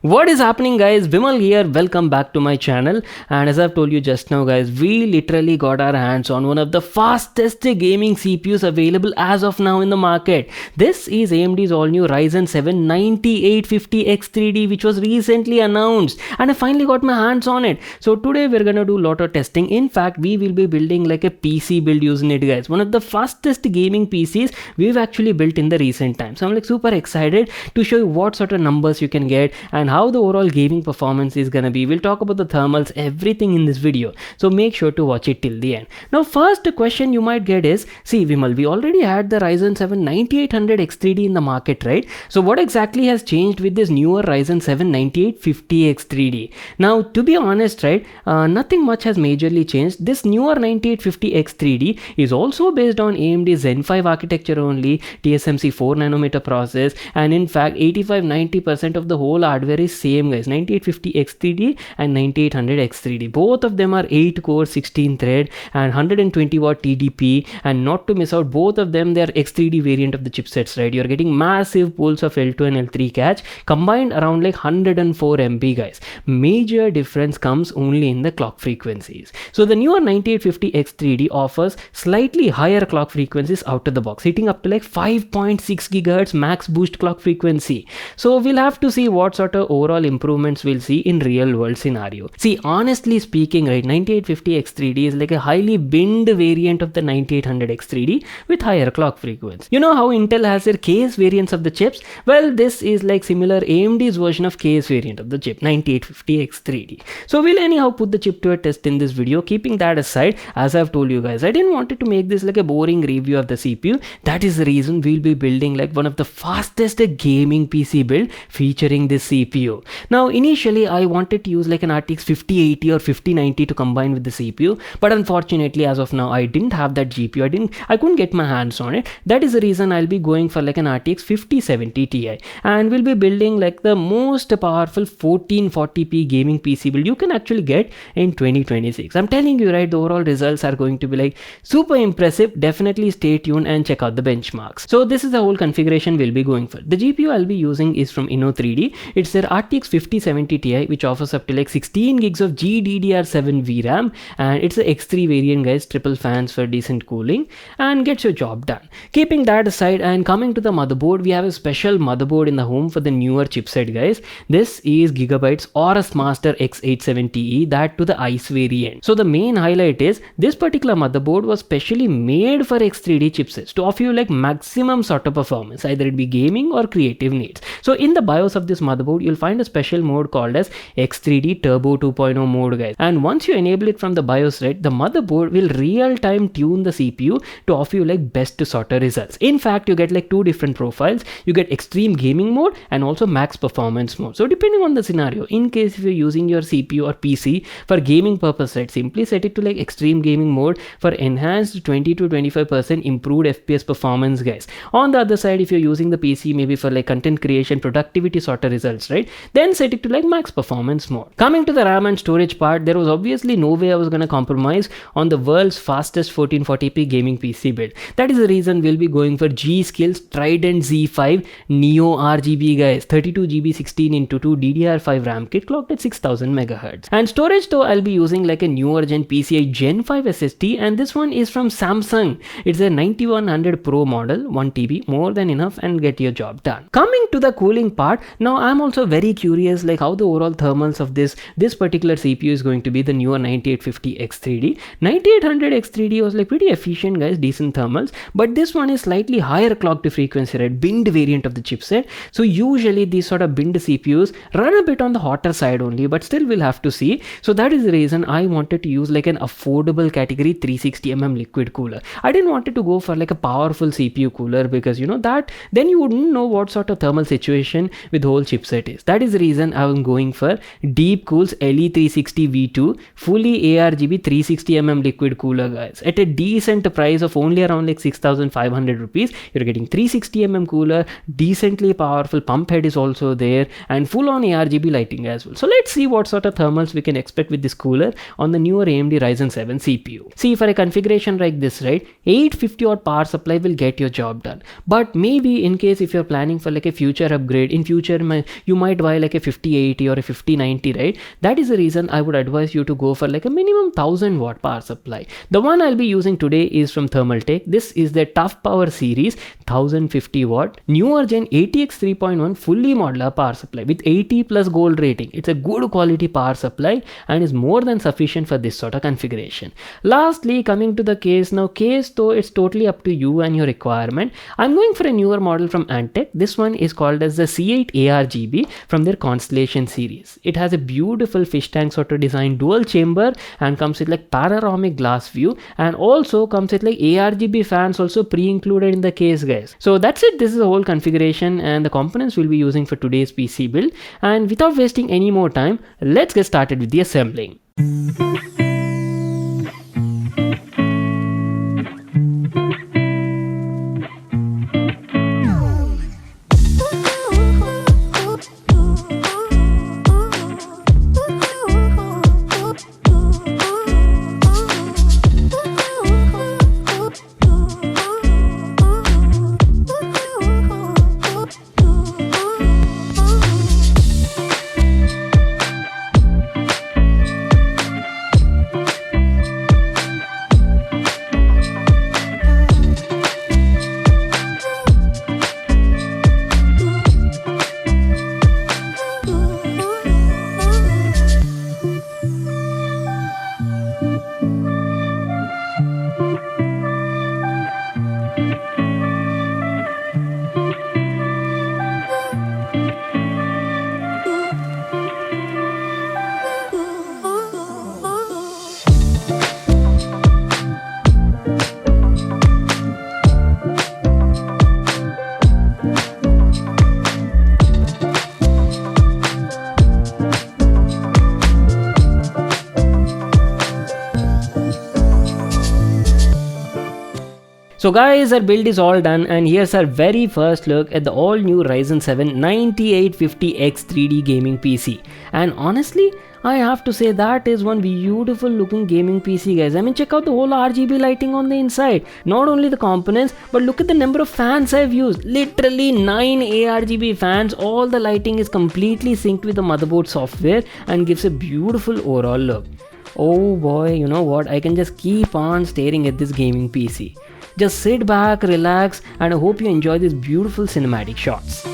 What is happening, guys? Vimal here. Welcome back to my channel. And as I've told you just now, guys, we literally got our hands on one of the fastest gaming CPUs available as of now in the market. This is AMD's all-new Ryzen 7 9850X3D, which was recently announced, and I finally got my hands on it. So today we're gonna do a lot of testing. In fact, we will be building like a PC build using it, guys. One of the fastest gaming PCs we've actually built in the recent times. So I'm like super excited to show you what sort of numbers you can get and how the overall gaming performance is gonna be. We'll talk about the thermals, everything in this video, so make sure to watch it till the end. Now first question you might get is, see Vimal, we already had the Ryzen 7 9800X3D in the market, right? So what exactly has changed with this newer Ryzen 7 9850X3D? Now to be honest, right, nothing much has majorly changed. This newer 9850X3D is also based on AMD Zen 5 architecture only, TSMC 4nm process, and in fact 85-90% of the whole hardware is same, guys. 9850X3D and 9800X3D, both of them are 8 core 16 thread and 120 watt TDP, and not to miss out, both of them, they are X3D variant of the chipsets, right? You're getting massive pools of L2 and L3 cache combined around like 104 MB, guys. Major difference comes only in the clock frequencies. So the newer 9850X3D offers slightly higher clock frequencies out of the box, hitting up to like 5.6 GHz max boost clock frequency. So we'll have to see what sort of overall improvements we'll see in real world scenario. See, honestly speaking, right, 9850X3D is like a highly binned variant of the 9800X3D with higher clock frequency. You know how Intel has their KS variants of the chips? Well, this is like similar AMD's version of KS variant of the chip, 9850X3D. So we'll anyhow put the chip to a test in this video. Keeping that aside, as I've told you guys, I didn't want it to make this like a boring review of the CPU. That is the reason we'll be building like one of the fastest gaming PC build featuring this CPU. Now initially I wanted to use like an RTX 5080 or 5090 to combine with the CPU, but unfortunately as of now I didn't have that GPU. I couldn't get my hands on it. That is the reason I'll be going for like an RTX 5070 Ti, and we'll be building like the most powerful 1440p gaming PC build you can actually get in 2026. I'm telling you, right, the overall results are going to be like super impressive. Definitely stay tuned and check out the benchmarks. So this is the whole configuration we'll be going for. The GPU I'll be using is from Inno3D. It's their RTX 5070 Ti, which offers up to like 16 gigs of GDDR7 VRAM, and it's the X3 variant, guys. Triple fans for decent cooling and gets your job done. Keeping that aside and coming to the motherboard, we have a special motherboard in the home for the newer chipset, guys. This is Gigabyte's Aorus Master X87TE, that to the ICE variant. So the main highlight is this particular motherboard was specially made for X3D chipsets to offer you like maximum sort of performance, either it be gaming or creative needs. So in the BIOS of this motherboard, you'll find a special mode called as X3D Turbo 2.0 mode, guys. And once you enable it from the BIOS, right, the motherboard will real-time tune the CPU to offer you like best sort of results. In fact, you get like two different profiles. You get extreme gaming mode and also max performance mode. So depending on the scenario, in case if you're using your CPU or PC for gaming purpose, right, simply set it to like extreme gaming mode for enhanced 20 to 25% improved FPS performance, guys. On the other side, if you're using the PC maybe for like content creation, productivity sort of results, right, then set it to like max performance mode. Coming to the RAM and storage part, there was obviously no way I was gonna compromise on the world's fastest 1440p gaming PC build. That is the reason we'll be going for G-Skill's Trident Z5 Neo RGB, guys. 32GB 16x2 DDR5 RAM kit clocked at 6000 MHz. And storage though, I'll be using like a newer gen PCI Gen 5 SSD, and this one is from Samsung. It's a 9100 Pro model, 1TB, more than enough and get your job done. Coming to the cooling part, now I'm also very curious like how the overall thermals of this particular CPU is going to be, the newer 9850X3D. 9800X3D was like pretty efficient, guys, decent thermals, but this one is slightly higher clock to frequency, right, binned variant of the chipset. So usually these sort of binned CPUs run a bit on the hotter side only, but still we'll have to see. So that is the reason I wanted to use like an affordable category 360mm liquid cooler. I didn't want it to go for like a powerful CPU cooler, because you know that then you wouldn't know what sort of thermal situation with the whole chipset is. That is the reason I'm going for Deepcool's LE360 V2 fully ARGB 360mm liquid cooler, guys. At a decent price of only around like 6500 rupees, you're getting 360mm cooler, decently powerful pump head is also there, and full on ARGB lighting as well. So let's see what sort of thermals we can expect with this cooler on the newer AMD Ryzen 7 CPU. See, for a configuration like this, right, 850 watt power supply will get your job done. But maybe in case if you're planning for like a future upgrade, in future you might might buy like a 5080 or a 5090, right? That is the reason I would advise you to go for like a minimum 1000 watt power supply. The one I'll be using today is from Thermaltake. This is the Tough Power series 1050 watt newer gen ATX 3.1 fully modular power supply with 80 plus gold rating. It's a good quality power supply and is more than sufficient for this sort of configuration. Lastly, coming to the case. Now case though, it's totally up to you and your requirement. I'm going for a newer model from Antec. This one is called as the C8 ARGB from their Constellation series. It has a beautiful fish tank sort of design, dual chamber, and comes with like panoramic glass view, and also comes with like ARGB fans also pre-included in the case, guys. So that's it. This is the whole configuration and the components we'll be using for today's PC build. And without wasting any more time, let's get started with the assembling. So guys, our build is all done, and here's our very first look at the all new Ryzen 7 9850X 3D gaming PC. And honestly, I have to say that is one beautiful looking gaming PC, guys. I mean, check out the whole RGB lighting on the inside. Not only the components, but look at the number of fans I've used. Literally 9 ARGB fans. All the lighting is completely synced with the motherboard software and gives a beautiful overall look. Oh boy, you know what? I can just keep on staring at this gaming PC. Just sit back, relax, and I hope you enjoy these beautiful cinematic shots.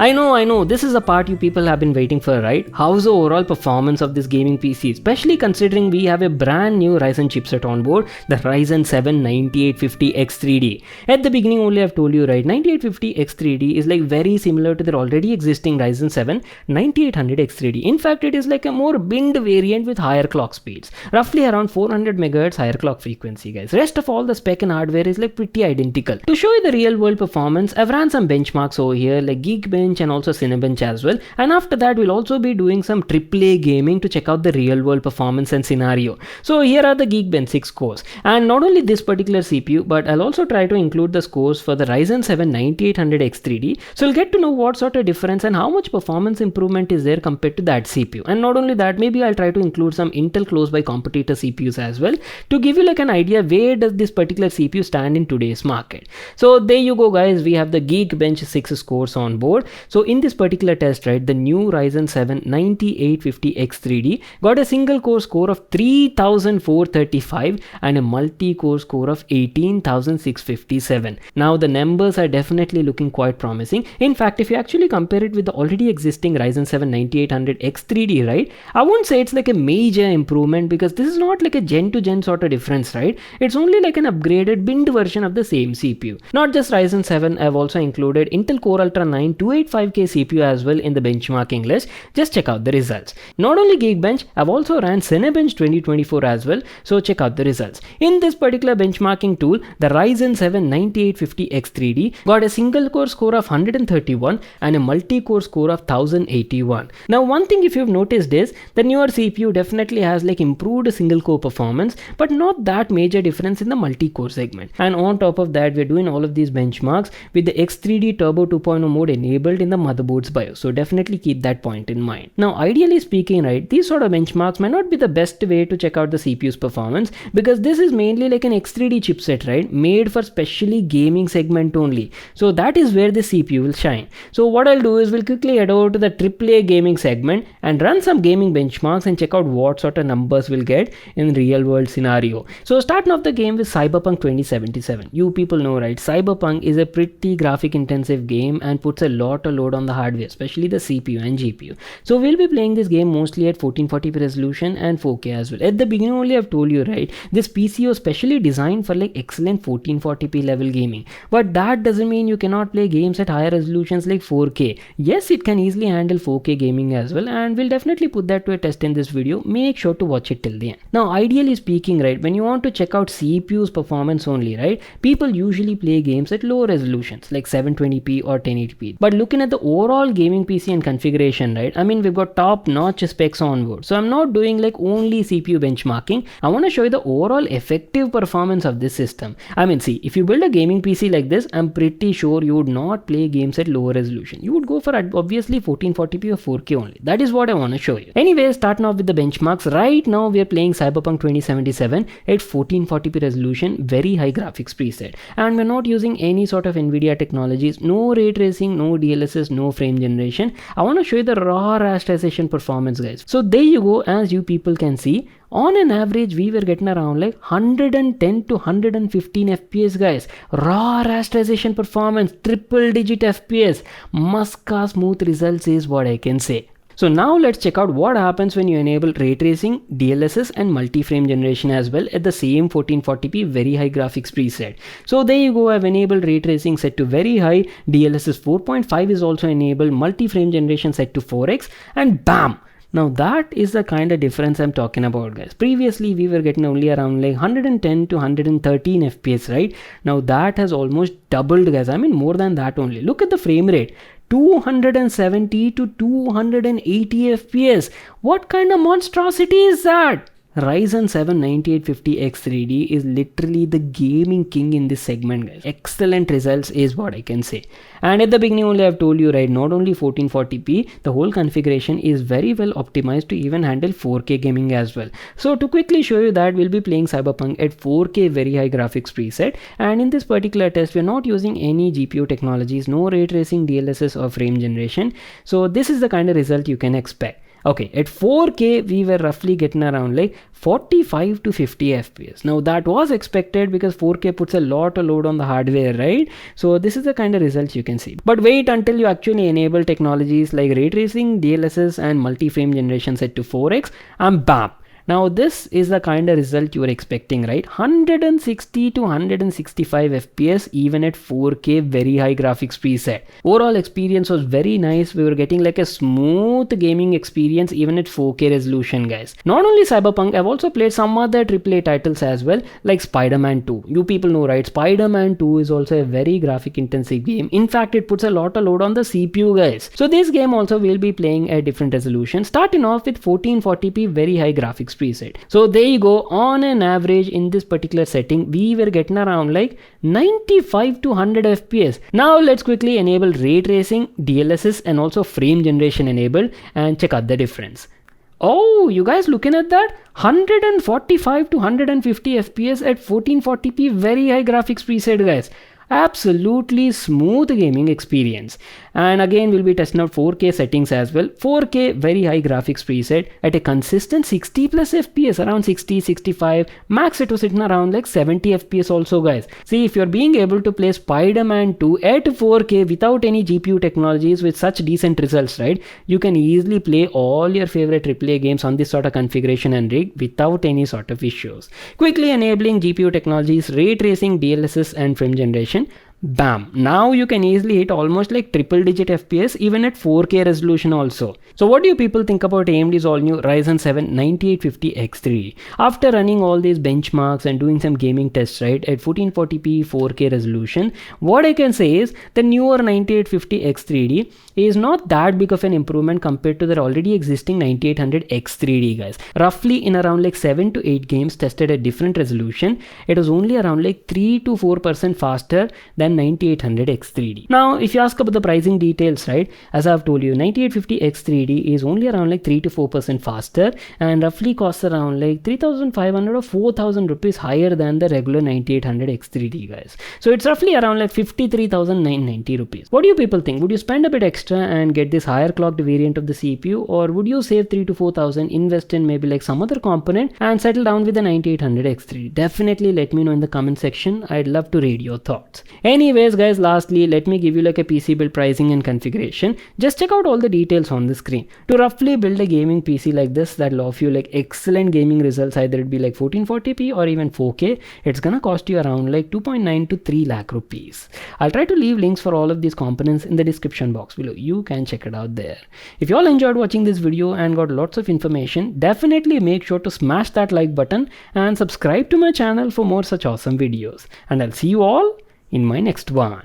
I know, this is the part you people have been waiting for, right? How's the overall performance of this gaming PC, especially considering we have a brand new Ryzen chipset on board, the Ryzen 7 9850X3D. At the beginning only I've told you, right, 9850X3D is like very similar to the already existing Ryzen 7 9800X3D. In fact, it is like a more binned variant with higher clock speeds, roughly around 400 MHz higher clock frequency, guys. Rest of all the spec and hardware is like pretty identical. To show you the real world performance, I've ran some benchmarks over here like Geekbench and also Cinebench as well, and after that we'll also be doing some AAA gaming to check out the real world performance and scenario. So here are the Geekbench 6 scores, and not only this particular CPU, but I'll also try to include the scores for the Ryzen 7 9800X3D, so you'll get to know what sort of difference and how much performance improvement is there compared to that CPU. And not only that, maybe I'll try to include some Intel close by competitor CPUs as well to give you like an idea where does this particular CPU stand in today's market. So there you go, guys, we have the Geekbench 6 scores on board. So in this particular test, right, the new Ryzen 7 9850X3D got a single core score of 3435 and a multi-core score of 18657. Now the numbers are definitely looking quite promising. In fact, if you actually compare it with the already existing Ryzen 7 9800X3D, right, I won't say it's like a major improvement because this is not like a gen to gen sort of difference, right? It's only like an upgraded binned version of the same CPU. Not just Ryzen 7, I've also included Intel Core Ultra 9 285K CPU as well in the benchmarking list. Just check out the results. Not only Geekbench, I've also ran Cinebench 2024 as well, so check out the results. In this particular benchmarking tool, the Ryzen 7 9850X3D got a single core score of 131 and a multi-core score of 1081. Now one thing if you've noticed is the newer CPU definitely has like improved single core performance, but not that major difference in the multi-core segment. And on top of that, we're doing all of these benchmarks with the X3D Turbo 2.0 mode enabled in the motherboard's BIOS. So definitely keep that point in mind. Now, ideally speaking, right, these sort of benchmarks might not be the best way to check out the CPU's performance, because this is mainly like an X3D chipset, right, made for specially gaming segment only. So that is where the CPU will shine. So what I'll do is we'll quickly head over to the AAA gaming segment and run some gaming benchmarks and check out what sort of numbers we'll get in real world scenario. So starting off the game with Cyberpunk 2077. You people know, right, Cyberpunk is a pretty graphic intensive game and puts a lot of load on the hardware, especially the CPU and GPU. So we'll be playing this game mostly at 1440p resolution and 4K as well. At the beginning only I've told you, right, this PC was specially designed for like excellent 1440p level gaming, but that doesn't mean you cannot play games at higher resolutions like 4K. Yes, it can easily handle 4K gaming as well, and we'll definitely put that to a test in this video. Make sure to watch it till the end. Now, ideally speaking, right, when you want to check out CPU's performance only, right, people usually play games at low resolutions like 720p or 1080p. But looking at the overall gaming PC and configuration, right, I mean, we've got top-notch specs on board. So I'm not doing like only CPU benchmarking. I want to show you the overall effective performance of this system. I mean, see, if you build a gaming PC like this, I'm pretty sure you would not play games at lower resolution. You would go for obviously 1440p or 4K only. That is what I want to show you. Anyway, starting off with the benchmarks, right now we are playing Cyberpunk 2077 at 1440p resolution, very high graphics preset, and we're not using any sort of NVIDIA technologies, no ray tracing, no DLSS, no frame generation. I want to show you the raw rasterization performance, guys. So there you go. As you people can see, on an average we were getting around like 110 to 115 FPS, guys. Raw rasterization performance, triple digit FPS, Muska smooth results is what I can say. So now let's check out what happens when you enable ray tracing, DLSS and multi-frame generation as well at the same 1440p very high graphics preset. So there you go, I've enabled ray tracing set to very high, DLSS 4.5 is also enabled, multi-frame generation set to 4x, and bam! Now that is the kind of difference I'm talking about, guys. Previously we were getting only around like 110 to 113 FPS, right? Now that has almost doubled, guys. I mean more than that only. Look at the frame rate. 270 to 280 FPS. What kind of monstrosity is that? Ryzen 7 9850X3D is literally the gaming king in this segment, guys. Excellent results is what I can say. And at the beginning only I've told you, right, not only 1440p, the whole configuration is very well optimized to even handle 4K gaming as well. So to quickly show you that, we'll be playing Cyberpunk at 4K very high graphics preset, and in this particular test we're not using any GPU technologies, no ray tracing, DLSS or frame generation. So this is the kind of result you can expect. Okay, at 4K we were roughly getting around like 45 to 50 FPS. Now that was expected because 4K puts a lot of load on the hardware, right? So this is the kind of results you can see. But wait until you actually enable technologies like ray tracing, DLSS and multi-frame generation set to 4x, and bam! Now this is the kind of result you were expecting, right? 160 to 165 FPS even at 4K very high graphics preset. Overall experience was very nice. We were getting like a smooth gaming experience even at 4K resolution, guys. Not only Cyberpunk, I've also played some other AAA titles as well, like Spider-Man 2. You people know, right? Spider-Man 2 is also a very graphic intensive game. In fact, it puts a lot of load on the CPU, guys. So this game also will be playing at different resolution, starting off with 1440p very high graphics preset. So there you go, on an average in this particular setting we were getting around like 95 to 100 FPS. Now let's quickly enable ray tracing, DLSS and also frame generation enabled and check out the difference. Oh, you guys looking at that? 145 to 150 FPS at 1440p very high graphics preset, guys. Absolutely smooth gaming experience. And again we'll be testing out 4K settings as well. 4K very high graphics preset at a consistent 60 plus FPS, around 60, 65, max it was sitting around like 70 FPS also, guys. See, if you're being able to play Spider-Man 2 at 4K without any GPU technologies with such decent results, right, you can easily play all your favorite AAA games on this sort of configuration and rig without any sort of issues. Quickly enabling GPU technologies, ray tracing, DLSS and frame generation. Bam! Now you can easily hit almost like triple digit FPS even at 4K resolution also. So what do you people think about AMD's all new Ryzen 7 9850X3? After running all these benchmarks and doing some gaming tests, right, at 1440p 4K resolution, what I can say is the newer 9850X3D is not that big of an improvement compared to the already existing 9800X3D, guys. Roughly in around like 7 to 8 games tested at different resolution, it was only around like 3 to 4% faster than than 9800 X3D. Now, if you ask about the pricing details, right, as I've told you, 9850 X3D is only around like 3 to 4% faster and roughly costs around like 3500 or 4000 rupees higher than the regular 9800 X3D, guys. So it's roughly around like 53,990 rupees. What do you people think? Would you spend a bit extra and get this higher clocked variant of the CPU, or would you save 3 to 4000, invest in maybe like some other component and settle down with the 9800 X3D? Definitely let me know in the comment section. I'd love to read your thoughts. Anyways guys, lastly, let me give you like a PC build pricing and configuration. Just check out all the details on the screen. To roughly build a gaming PC like this that'll offer you like excellent gaming results, either it be like 1440p or even 4K, it's gonna cost you around like 2.9 to 3 lakh rupees. I'll try to leave links for all of these components in the description box below. You can check it out there. If you all enjoyed watching this video and got lots of information, definitely make sure to smash that like button and subscribe to my channel for more such awesome videos. And I'll see you all in my next one.